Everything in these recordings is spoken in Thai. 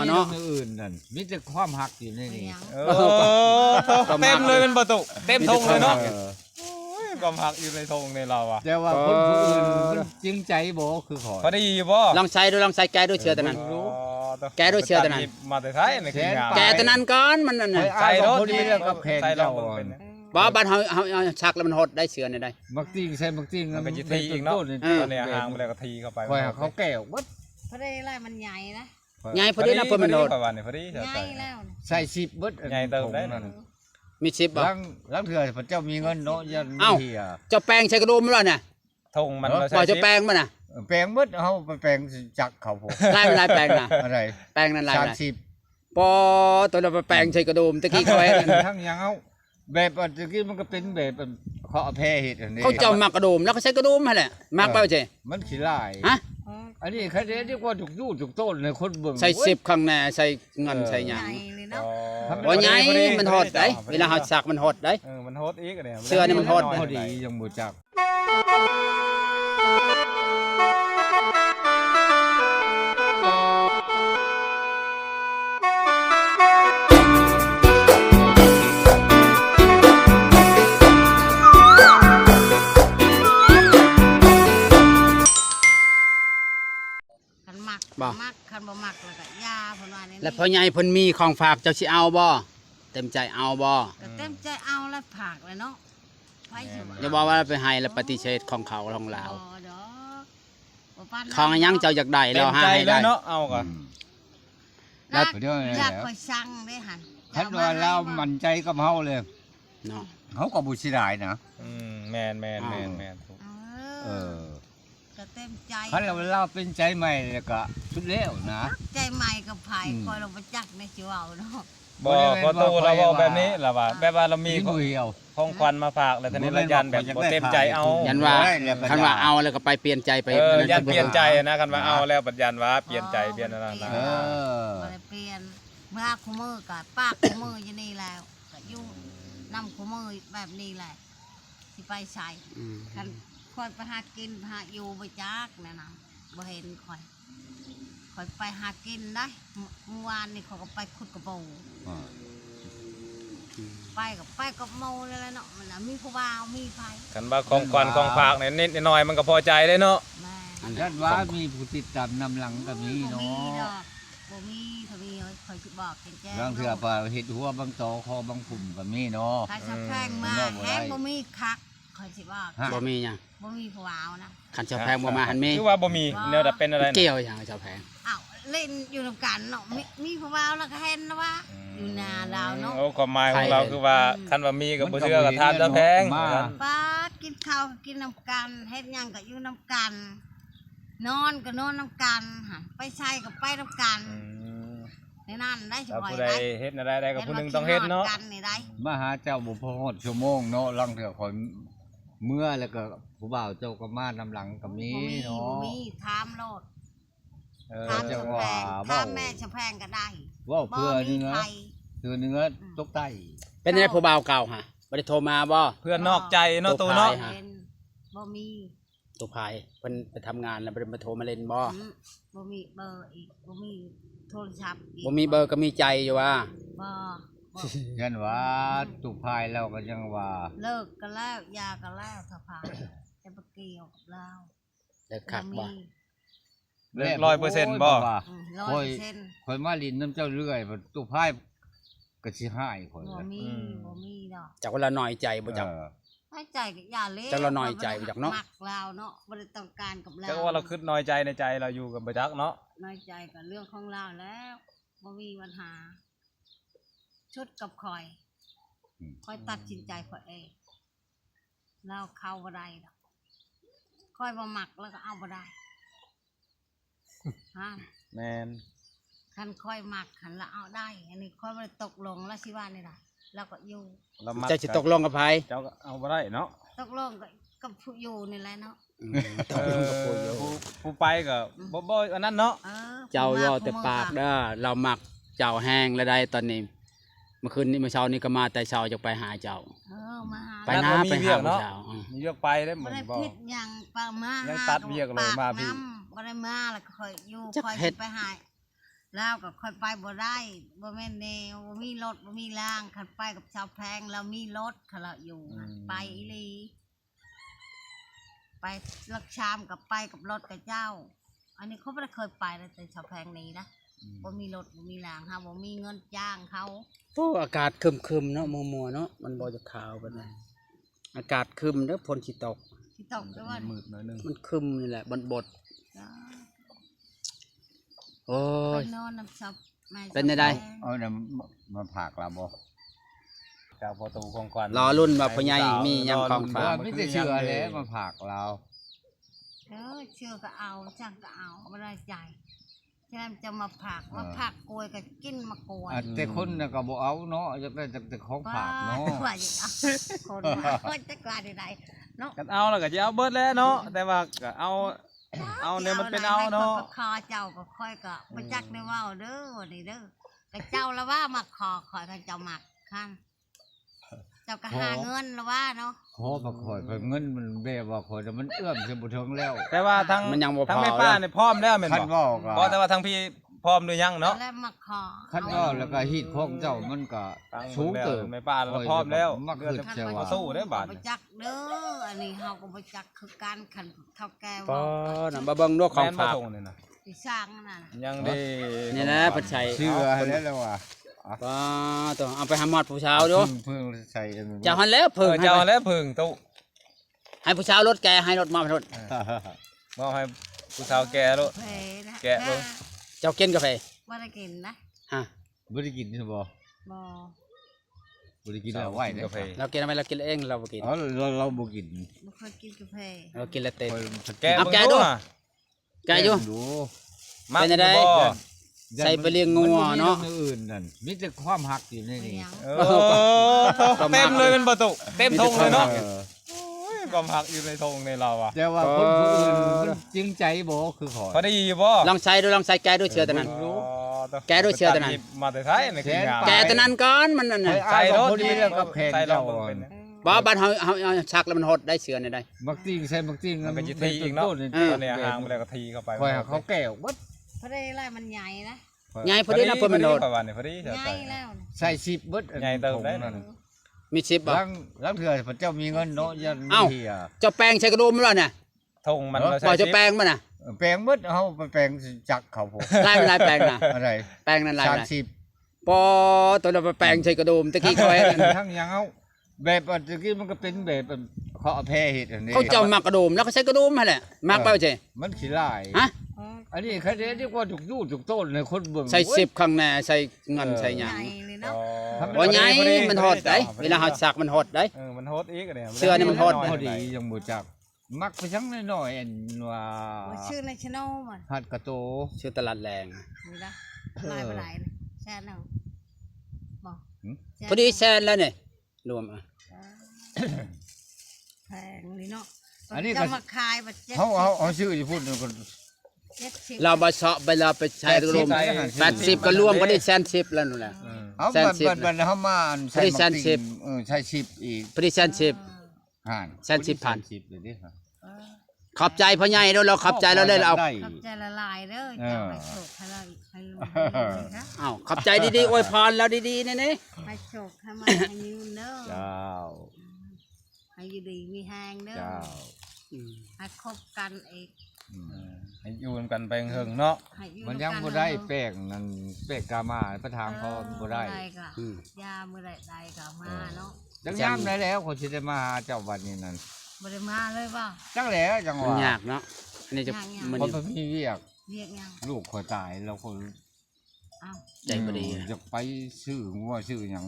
เนาะอื่นนั่นมีแต่ความหักอยู่ในนี้เต็มเลยเป็นประตูเต็มธงเลยเนาะความหักอยู่ในธงในเราอ่ะแต่ว่าคนผู้อื่นมันจริงใจบ่คือขอพอดีบ่ลองใช้ดูลองใช้แกด้วยเชือตัวนั้นแกด้วยเชือตัวนั้นมาแต่ไทยในคืองานแกตัวนั้นก่อนมันนั่นน่ะใส่รถ ดีแล้วกับแขนเจ้าบ่บ้านเฮาชักแล้วมันหดได้เชือนี่ได้มักติ้งใส่มักติ้ง มันเป็นจิตทีอีกเนาะตอนนี้ห่างไปแล้วก็ทีเข้าไปคอยเขาแก้ววัดพอดีไรมันใหญ่นะใหญ่พอดีนะเพิ่นมันโดดพอดีใหญ่แล้วใส่10เบิดใหญ่เติมได้มี10บ่ลังเถื่อพระเจ้ามีเงินเนาะยันเฮียเจ้าแป้งใช้กระดุมแล้วน่ะธงมันบ่เจ้าแป้งมันน่ะแปลงเบิดเฮาไปแปลงจักเขาพวกลายแป้งน่ะอะไรแป้งนั้นลาย30ปอตัวเราไปแป้งใช้กระดุมตะกี้เขาให้ทั้งยังเอาแบบตะกี้มันก็เป็นแบบเขาเอาแพ้เฮ็ดอันนี้เขาเจ้ามักกระดุมแล้วก็ใช้กระดุมหั่นแหละมักไปใช่มันขี้ลายฮะอันนี้ใครเรียกว่าถูกต้นในคนเบิ่งใส่10ข้างหน้าใส่เงินใส่หยังบ่ใหญ่มันหดได้เวลาเฮาซักมันหดได้มันหดอีกเนี่ยเสื้อนี่มันหดพอดียังบ่จักมักคันบ่มักแล้วก็ยาเพิ่นว่านี่แล้วพ่อใหญ่เพิ่นมีของฝากเจ้าสิเอาบ่เต็มใจเอาบ่ก็เต็มใจเอาแล้วผากเลยเนาะไผสิอย่าบอกว่าไปให้แล้วปฏิเสธของเขาของลาวของยังเจ้าอยากได้เราให้ได้เนาะเอาก็แล้วอยากไปสั่งได้หั่นคันว่าเรามั่นใจกับเฮาเลยเนาะเฮาก็บ่สิได้นะแม่นก็เต็มใจคันเราเป็นใจใหม่แล้วก็สุดแล้วนะใจใหม่กับไผคอยเราบ่จักในสิเว้าเนาะบ่พอโตเราเว้าแบบนี้ล่ะว่าแบบว่าเรามีของขวัญมาฝากแล้วทีนี้เรายันแบบบ่เต็มใจเอายันว่าคันว่าเอาแล้วก็ไปเปลี่ยนใจไปยันเปลี่ยนใจนะคันว่าเอาแล้วปัญญาว่าเปลี่ยนใจเปลี่ยนอะไรนะบ่ได้เปลี่ยนเมื่อคู่มือก็ปากคู่มืออยู่นี่แล้วก็อยู่นำคู่มือแบบนี้แหละสิไปใส่คันคอยไปหากินหาอยู่ไปจักแนะนำบ่เห็นคอยไปหากินได้เมื่อวานนี่เขาก็ไปขุดกระโปงไปกับโมนี่แหละเนาะมันมีผู้บ่าวมีไฟกันว่าของขวัญของฝากเนี่ยนิดหน่อยมันก็พอใจเลยเนาะยันว่ามีผู้ติดตามนำหลังก็มีเนาะบ่มีเขามีคอยสิบอกแจ้งบางเถื่อปลาเห็ดหัวบางตอคอบางฝุ่มก็มีเนาะถ้าจะแพงมาแฮงบ่มีคักคอยสิบอกบ่มีหยังบ่มีผู้บ่าวนะคันเจ้าแพงบ่มาหันมีคือว่าบ่มีแนวแต่เป็นอะไรเกี่ยวหยังเจ้าแพงอ้าวเล่นอยู่นำกันเนาะมีผู้บ่าวแล้วก็เห็นนะว่าอยู่นาดาวเนาะโอ้ความหมายของเราคือว่าคันว่ามีก็บ่เชื่อก็ทานเจ้าแพงป้ากินข้าวก็กินนำกันเฮ็ดหยังก็อยู่นำกันนอนก็นอนนำกันไปใช้ก็ไปนำกันในนั้นได้ช่วยได้เฮ็ดอะไรได้ก็ผู้นึงต้องเฮ็ดเนาะมาหาเจ้าบ่พอฮอดชั่วโมงเนาะลังเถื่อคอยเมื่อแล้วก็ผู้บ่าวเจ้าก็มานำหลังก็มีเนาะมีถามโลดถามแม่ชะแพงก็ได้ว่าเพื่อเนื้อตกใต้เป็นไงผู้บ่าวเก่าฮะบ่ได้โทรมาบ่เพื่อนนอกใจเนาะตัวเนาะบ่มีตัวภายเพิ่นไปทำงานแล้วบ่ได้มาโทรมาเล่นบ่มีเบอร์อีกบ่มีโทรศัพท์บ่มีเบอร์ก็มีใจอยู่ว่าบ่ยันว่าตุกพายแล้วก็ยังว่าเลิกกันแล้วยากันแล้วถ้าพายจะไปเกี่ยวกับเราเลิกคักบ่เลิก100%บ่100%ข่อยมาลินน้ำเจ้าเรื่อยตุกพายก็สิหายข่อยบ่มีดอกจักว่าละน้อยใจบ่จักน้อยใจก็อย่าเล่จักละน้อยใจบ่จักเนาะมักเราเนาะบ่ได้ต้องการกับเราจักว่าเราคิดน้อยใจในใจเราอยู่กับบ่จักเนาะน้อยใจก็เรื่องของเราแล้วบ่มีปัญหาชุดกับคอยตัดสินใจคอยเองเราเข้าบ่ได้ดอกคอยบ่มักแล้วก็เอาบ่ได้ฮะแม่นคันคอยมักคันละเอาได้อันนี้คอยบ่ได้ตกลงแล้วสิว่านี่ล่ะแล้วก็อยู่จะสิตกลงกับไผเจ้าก็เอาบ่ได้เนาะตกลงกับผู้อยู่นี่แหละเนาะตกลงกับผู้อยู่ผู้ไปก็บ่อันนั้นเนาะเจ้าย่อแต่ปากเด้อเรามักเจ้าแห้งแล้วได้ตอนนี้เมื่อคืนนี้เมื่อเช้านี้ก็มาแต่เช้าจะไปหาเจ้ามาหาไปหาเจ้ามีเวียกไปได้เหมือนบ่ผิดยังปามายังตัดเวียกเลยมาพี่บ่ได้มาแล้วค่อยอยู่ค่อยไปหา แล้วก็ค่อยไปบ่ได้บ่แม่นแนวบ่มีรถบ่มีรางคันไปกับชาวแพงแล้วมีรถเขาละอยู่นะไปอีหลีไปลักชามกับไปกับรถกับเจ้า อันนี้เขาไม่ได้เคยไปเลยแต่ชาวแพงนี้นะบ่มีรถบ่มีรางค่ะบ่มีเงินจ้างเขา โอ้อากาศครึมๆเนาะมัวๆเนาะมันบ่จะขาวปานใดอากาศครึมเด้อฝนสิตก ที่ตกแต่ว่า มืดหน่อยนึง มันครึมนี่แหละบดโอ้ ไป ย นอนน้ำซับแม่ เป็นไงได้ เอาน่ะมาผากเราบ่ จากประตูของขวัญ รอรุ่นว่าพ่อใหญ่มีหยังของฝาก ว่าไม่ได้เชื่อแล้วมาผากเรา เชื่อก็เอาจ้างก็เอาไม่ได้ใจฉะนั้นจะมาผักว่าผักกลวยก็กินมากลวย แต่คนน่ะก็บ่เอาเนาะอยากได้แต่ของผากเนาะ ว่าอย่างนั้นคนว่าจะกล้าใดๆเนาะ กันเอาแล้วก็จะเอาเบิดแล้วเนาะแต่ว่าก็เอาเนี่ยมันเป็นเอาเนาะ คอเจ้าก็ค่อยก็มาจักได้ว่าเด้อวันนี้เด้อแต่เจ้าละว่ามาคอคอยกันเจ้าหมักข้างเจ้าก็หาเงินละว่าเนาะ ขอมาคอยไปเงินมันแบบว่าคอยแต่มันเอื้อมสิบ่ถึงแล้ว แต่ว่าทั้ง มันยังบ่พอ ทั้งแม่ป้าเนี่ยพร้อมแล้วแม่น คัน บ่ ว่าก็ เพราะแต่ว่าทั้งพี่พร้อมหรือยังเนาะ แล้วมาคอ คันว่าแล้วก็ฮีดของเจ้ามันก็สูงเติบ แม่ป้าเราพร้อมแล้ว มักขึ้น เดื เสีย อน ว่า ก็สู้ได้บาด ไปจักเด้ออันนี้เฮาก็ไปจักคือการขันเท่าแก่ ปอ ว่า น่ะมาเบิ่งดูของ แม่นบ่ ฝาก ส่งนี่นะ ที่สร้างนั่นน่ะ ยังดี นี่นะเพิ่นใช้ เชื่อแล้วว่า ปอต้องเอาไปหาหมอดผู้ชาวดู เพิ่งใส่อันนั้น เจ้าหันแล้ว เพิ่ เพิ่ ง ง เจ้า ให้ แล้วเพิ่งตู้ ให้ผู้ชาวรถแกให้รถมารถ มอบให้ผู้สาวแก่ลูก เพนะ แกะเบิ่ง เจ้ากินกาแฟ บ่ได้กินนะ ฮะ บ่ได้กินใช่บ่ บ่ บ่ได้กินแล้วไหวเด้ กาแฟ เรากินอะไรเรากินเองเราบ่กิน อ๋อเราบ่กิน บ่เคยกินกาแฟ เรากินละเต็ม คอย แกะ เอา เบิ่ง แกะดู ดูอะ แกอยู่ ดู มัก เป็นจั่งใด บ่ ใส่ไปเลี้ยงงัวเนาะ มัมีรื่องอื่นนั่นมีแต่ความหักอยู่ใน เป็น นี้ หยัง เออเต็มเลยเป็นประตูเต็มธงเลยเนาะ เออ ความหักอยู่ในธงในเราอ่ะ แต่ว่าคนผู้อื่นมันจริงใจบ่คือขอ พอดีบ่ ลองใส่ดูลองใส่แกดูเชื่อตัวนั้น แกะด้วยเชือกตัวนั้น มาแต่ไทยในคืองาม แกตัวนั้นก่อนมันนั่นน่ะ ใส่รถ พอดีแล้วกับแขก ใส่เรา เจ้า เบิ่งเป็น บ่บ้านเฮาชักแล้วมันหดได้เชือนี่ได้ มักติ้งใส่มักติ้ง มันเป็นจิตทีอีกเนาะ เออ ตอนนี้ห่างไปแล้วก็ทีเข้าไป คอยหาเขาแก้ววัด เพราะได้ไรมันใหญ่นะ ใหญ่พอดีนะเพิ่นมันโดด พอดีพอดีเดี๋ยว ให ใส่ ญ่แล้วนะ ใส่สิบเบิด ใหญ่เติมได้ นั่น มี10บ่ ลังเถื่อพระเจ้ามีเงินเนาะยัน เอ้า เฮีย เจ้าแป้งใส่กระดุมแล้วน่ะ ธงมันเรา บ่ ใช้ เจ้าแป้งมันน่ะ แปลงเบิดเฮาไปแปลงจักเขาผม ลายมันลายแป้งน่ะ อะไร แป้งนั่นลายน่ะ 30 ปอตัวเราไปแป้งใส่กระดุมตะกี้เขาให้ ทั้งยังเอาแบบอันตะกี้มันก็เป็นแบบอันเขาเอาแพร่เฮ็ดอันนี้ เขาเจ้ามักกระดุมแล้วก็ใส่กระดุมหั่นแหละมักไปใช่ มันขี้ลาย ฮะ อันนี้แค่นี้ดีกว่าถูกยูถูกต้นในคนเบิ่ง ใส่10ข้างหน้าใส่เงินใส่ห ให ยัง ญ่เลยเนาะ บ่ใหญ่มันหดได้เวลาเฮาซักมันหดได้ มันโฮดอีกเนี่ย เสื้อนี่มันโฮด พอดียังบ่จักมักไปทั้งน้อยๆอันว่า ชื่อในชโนมัน หัดกระโต ชื่อตลาดแรง นี่ละลายไปไหนแช่เอาบอก พอดีแซนแล้วนี่รวมอ่ะ แพงเลยเนาะ อันนี้ก็ จะมาขายแบบเขาชื่ออยู่พูดนึงคน 70 เราบ่เซาะไปเราไปใช้กระดุม80ก็รวมก็ได้110แล้วนั่นแหละ เอา แสนสิบ บัดเฮามาอัน พอดีแสนสิบ ใช้10อีก พอดี110 ห่าน แสนสิบพัน 10เลยดิครับ ขอบใจพ่อใหญ่เด้อเราขอบใจเราเลยเราเอา ได้ ขับใจละลายเด้อจะไปโชคให้เราให้รู้นะ อ้าวขอบใจดีๆอวยพรเราดีๆนี่ ให้โชคให้มันให้ยืนเด้อ เจ้า ให้อยู่ดีมีแหงเด้อ เจ้า ให้คบกันอีก อืม ให้อยู่กันไปเฮิงเนาะ ให้อยู่ มันยังบ่ได้แป้งนั่นแป้งกามาประทางเขาบ่ได้ ก็ อืม ยามื้อใดใดก็มาเนาะ จังยามได้แล้วคนสิได้มาหาเจ้าวันนี้นั่น บ่ได้มาเลยว่า จังแล้วจัง มัน ว่าย ากเนาะอันนี้จะ ยากๆ มัน คนบ่มีเวียก เรียกยัง ลูกข่อยตายแล้วคน อ้าว ใจบ่ดี จะไปซื้องัวซื้อหยัง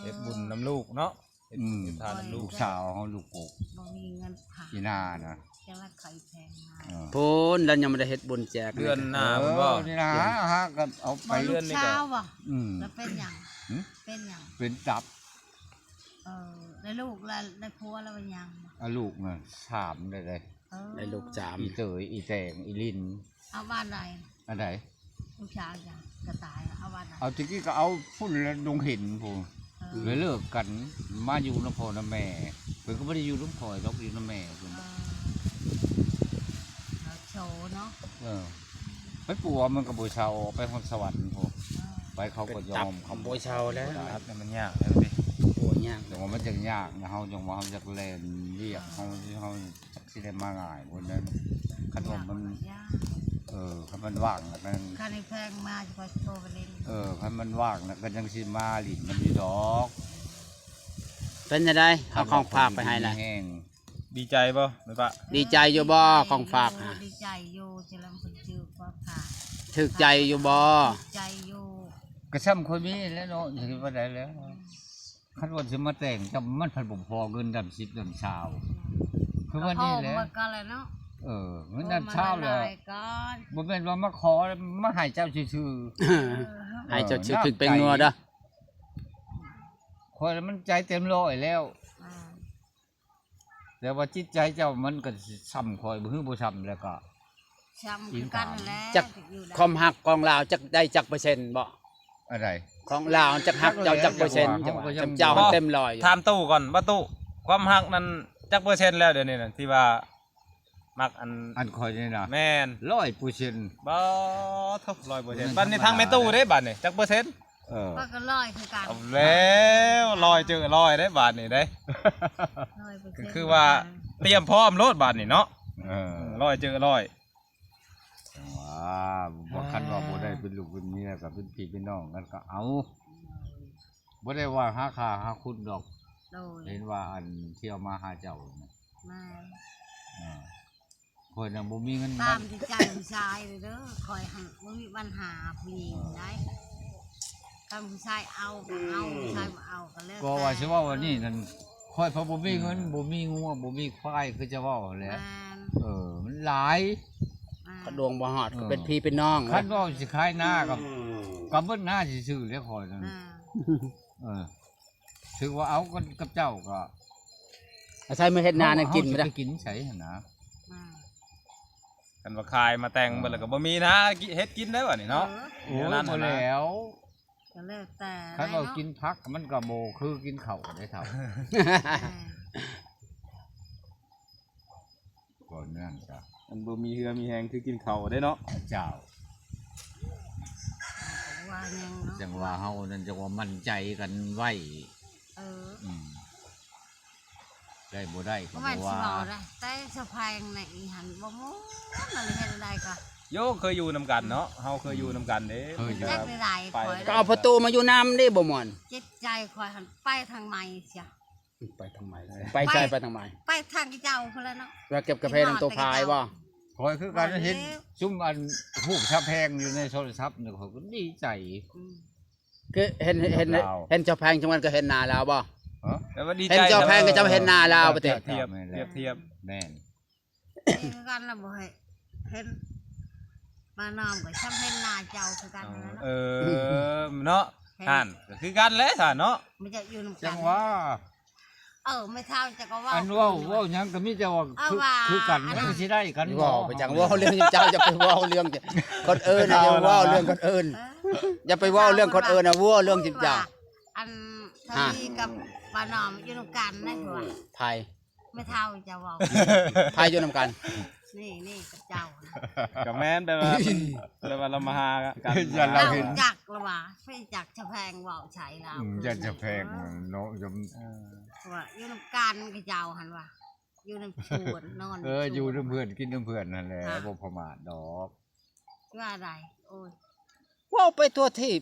เฮ็ดบุญน้ำลูกเนาะเฮ็ด อืม ทานน้ำลู ลู ก กสาวเขาลูกโกก บ่มีเงินผ่า อีนาน่ะ จะว่าไข่แพงมา เออ พูนแล้วยังไม่ได้เฮ็ดบุญแจก เดือนหน้า เอ ผมบ่ อนี่นะฮะก็เอาไป ไปลูกเช้าบ่ อืม แล้วเป็นหยัง หืม เป็นหยัง เป็นตับ แล้วลูกแล้วได้ผัวแล้วเป็นหยัง เอาลูกน่ะสามได้เลย ได้ลูกจาม อีเตยอีแตงอีลิน เอาบ้านใด อันไหน ลูกชายจ้ะจะตายเอาบ้านใด เอาตะกี้ก็เอาพุ่นแล้วดงเห็นพู เออ เลยเลิกกันมาอยู่น้ำพ่อน้ำแม่เพิ่นก็ไม่ได้อยู่น้ำพ่อหรอกอยู่น้ำแม่เพิ่น เอาโชว์เนาะ เออ ไปปัวมันก็บ่เชาไปคนสวรรค์โหไปเขาก็ยอม เขาบ่เช่าแล้ว ครับเนี่ยมันยากแล้วดิ ปวดยาก แต่ว่ามันจังยากนะเฮาจังว่าเฮาจักแล่นเรียกเฮาสิได้มาง่ายพุ่นนั้นคันว่ามัน ยาก คันมันว่างแล้วมัน คันให้แพงมาจะไปโตไปเล่น คันมันว่างแล้วก็จังสิมาลิ้นมันอยู่ดอก เป็นจังได๋เอาของฝากไปให้ล่ะ แห้ง ดีใจบ่แม่ปะ ดีใจอยู่บ่ของฝากหา ดีใจอยู่จะลำเพิ่นชื่อว่าผ่า ถึกใจอยู่บ่ ใจอยู่ กระช่ำคนมีแล้วเนาะสิว่าได้แล้วคันว่าสิมาแต่งจำมันพันบ่พอเงินดำ10ดำชาวคือว่านี่แหละ ก็ก็เลยเนาะ เงินดำชาวเลย ก่อน บ่แม่นว่ามาขอมาให้เจ้าซื่อ ให้เจ้าชื่อถึกเป็นงัวเด้อ ๆคอยมันใจเต็มร้อยแล้ว อ่า แต่ว่าจิตใจเจ้ามันก็ซ้ำคอยบ่ฮือบ่ซ้ำแล้วก็ ช้ำคือกันนั่นแหละ จัก อยู่ได้ ความหักของลาวจักได้จักเปอร์เซ็นต์บ่ อะไร ของลาวจักหักเจ้าจักเปอร์เซ็นต์จังว่าเจ้าเต็มร้อยอยู่ ถามตู้ก่อนว่าตู้ความฮักนั้นจักเปอร์เซ็นต์แล้วเดี๋ยวนี้น่ะที่ว่ามักอัน อันคอยนี่นะ แม่น 100% บ่ทุก100%บัดนี้ทางแม่ตู้ได้บัดนี้จักเปอร์เซ็นต์ ก็ก็ลอยคือกัน เอาแล้วลอยเจอลอยได้บัดนี้ได้ 100% คือว่าเตรียมพร้อมโลดบัดนี้เนาะลอยเจอลอย บ่คันว่าบ่ได้เป็นลูกเป็นเมียกับเป็นพี่เป็นน้องกันก็เอาบ่ได้ว่าหาค่าหาคุณดอก โดย เห็นว่าอันเที่ยวมาหาเจ้านะ มา คนยังบ่มีเงิน ตามที่ใจผู้ชายเลยเด้อคอยหันบ่มีปัญหาผู้หญิงได้ถ้าผู้ชายเอาก็เอาผู้ชายบ่เอาก็แล้ว ก็ว่าสิว่าวันนี้นั่นค่อยเพราะบ่มีเงินบ่มีงัวบ่มีควายคือจะเว้าแหละ มันหลาย ก็ดวงบ่ฮอดก็เป็นพี่เป็นน้อง คันว่าสิขายหน้ากับเบิ่นหน้าสิซื้อแล้วคอยนั่นถือว่าเอากันกับเจ้าก็ อาศัยมื้อเฮ็ดนาน่ะกินบ่ได้ ไปกินใส่หั่นนะ กันว่าคายมาแต่งเบิดแล้วก็บ่มีนะเฮ็ดกินได้บ่นี่เนาะ โอ้บ่แล้ว ก็แล้วแต่ คันว่ากินผักมันก็บ่คือกินข้าวได้เท่าก่อนนั่นจ้ะ มันบ่มีเหือมีแหงคือกินข้าวได้เนาะ เจ้า ว่ายังเนาะ จังว่าเฮานั่นจังว่ามั่นใจกันไว้ ได้บ่ได้ก็ ก็ บ่ มันสิ ว่า เว้าได้แต่สะพายในอีหันบ่มู้อะไรเฮ็ดได้ก็ โยเคยอยู่นำกันเนาะเฮาเคยอยู่นำกันเด้ จักได้คอย ก็เอาประตูมาอยู่น้ำได้บ่ม่อน จิตใจคอยหันไปทางใหม่เสีย ไปทำไมไปใช่ไปทำไม ไปทางเจ้าพุ่นแล้วเนาะ ว่าเก็บกาแฟน้ำตัวพายบ่ คอยคือการเห็นซุ่มอันฮูกชาแพงอยู่ในโทรศัพท์นี่เขาก็ดีใจ คือเห็นเจ้าแพงจังมันก็เห็นหน้าลาวบ่ แต่ว่าดี เห็น ใจ เจ้าแพงก็จะเห็นหน้าลาวบ่ติ เทียบ แม่น คือกันแล้วบ่ให้เห็นมานอมก็ช้ำเห็นหน้าเจ้าคือกันนั่นแหละ เนาะท่านก็คือกันแหละท่านเนาะ มันจะอยู่นำกั จั น งว่า ไม่เท่าจะก็ว่า อันเว้าหยังก็มีแต่ว่าคือกันมันสิได้กัน เว้าไปจังเว้าเรื่องเจ้าจะไปเว้าเรื่องคนอื่นน่ะอย่าเว้าเรื่องคนอื่นอย่าไปเว้าเรื่องคนอื่นน่ะเว้าเรื่องจิตเจ้า อันทวีกับปานอมอยู่นำกันนั่นคือว่า ไทย ไม่เท่าจะเว้า ไทยอยู่นำกัน นี่กับเจ้า กับแม่นแปลว่าเรามาหากัน อย่าเรา เรา เห็น จักละว่าไม่จักชะแพงเว้าใช้เรา อย่าจะแพงเนาะจะ ว่าอยู่นำกันกับเจ้าหันว่าอยู่นำชวนนอน อยู่น้ำเพื่อนกินน้ำเพื่อนนั่นแหละบ่ประมาทดอก ว่าอะไรโอ้ย เว้าไปตัวที่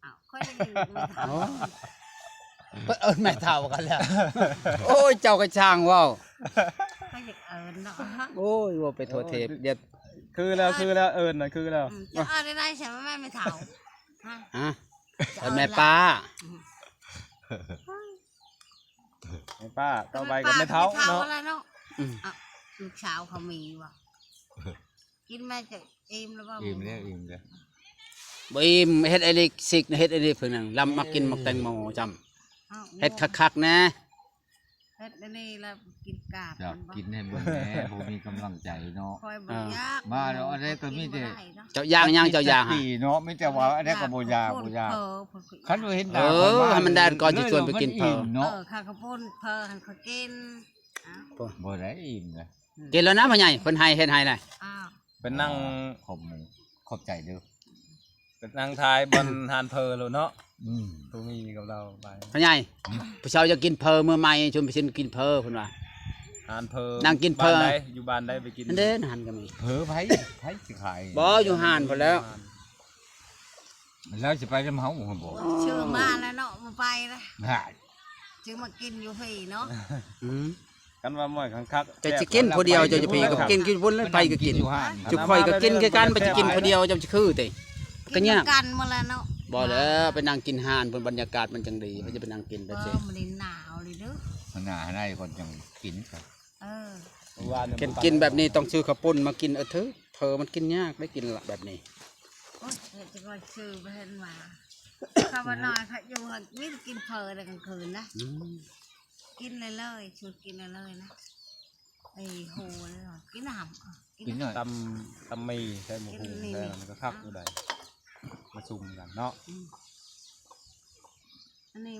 อ้าวค่อยได้ยินไม่เท่า แม่เฒ่ากันแล้วโอ้ยเจ้าก็ช่างเว้า ก็อยากเนาะ โอ้ยว่าไปทั่วเทปเดี๋ยว คือแล้วน่ะคือแล้ว จะได้ใช่ไหมไม่เท่าฮะ ฮะเป็นแม่ป้า แม่ป้าต่อไปก็ไม่เท่าเนาะ แล้วเนาะลูกสาวเขามีว่ะกินแม่จะอิ่มแล้วว่า อิ่มแล้ว บ่อิ่มเฮ็ดไอ้นี่สิกเฮ็ดไอ้นี่เพิ่นนั่นลำมากินมักแตงโมจำเฮ็ดคักๆนะ เฮ็ดนี่แล้วกินกาบ อยากกินให้เบิ่งแหน่บ่มีกำลังใจเนาะ คอยบ่ยาก มาแล้วอะไรก็มีแต่ เจ้าย่างยังเจ้าย่าง ตีเนาะไม่แต่ว่าอันนี้ก็บ่ยากคันว่าเห็น ให้มันได้ก่อนสิชวนไปกินเผา เนาะ ข้าก็พ่นเพอหันเขากิน บ่ได้อิ่มนะ กินแล้วนะพ่อใหญ่เพิ่นให้เฮ็ดให้เลย อ้าว เป็นนั่ง ขมหมู ขอบใจเด้อ เป็นนางทายบนหานเพอแล้วเนาะ อืม ตรงนี้กับเราไป พ่อใหญ่ผู้ชาวจะกินเพอเมื่อใหม่ชวนไปชิมกินเพอเพิ่นว่า หานเพอ นั่งกินเพอ บ้าใดอยู่บ้านใดไปกิน อันเด้หันก็มี เผลอไผสิขาย บ่อยู่ห่านพุ่นแล้ว แล้วสิไปนำเฮาบ่ ชื่อมาแล้วเนาะมาไปนะ ได้ ชื่อมากินอยู่พี่เนาะ อืม กันว่าม่อยคักๆ จะสิกินผู้เดียวจะพี่ก็กินพุ่นแล้วไปก็กิน อยู่ห้าน จุข่อยก็กินคือกันไปจะกินผู้เดียวจะคือติ ก็ยาก นกันมาแล้วเนาะ บ่แล้วไปนั่งกินห่านบนบรรยากาศมันจังดีมันจะไปนั่งกินแบบนี้ มันได้หนาวเลยเด้อ หน้าให้คนจังกินครับ เออ เมื่อวานเย กินแบบนี้ต้องซื้อข้าวปุ้นมากินเถอะเพอมันกินยากได้กินแบบนี้ โอ้ยเดี๋ยวจะก็ชื่อไปเห็นมาข้าวบ้านน้อยค่ะอยู่หันนี่กินเพลินกลางคืนนะ อืม กินเลยชุดกินเลยนะไอ้โหเลยเหรอกินน้ำ กินหน่อย ตำมีใช่หมูหุงใช่มันก็คักอยู่ใดมาซุ่มกันเนาะ อันนี้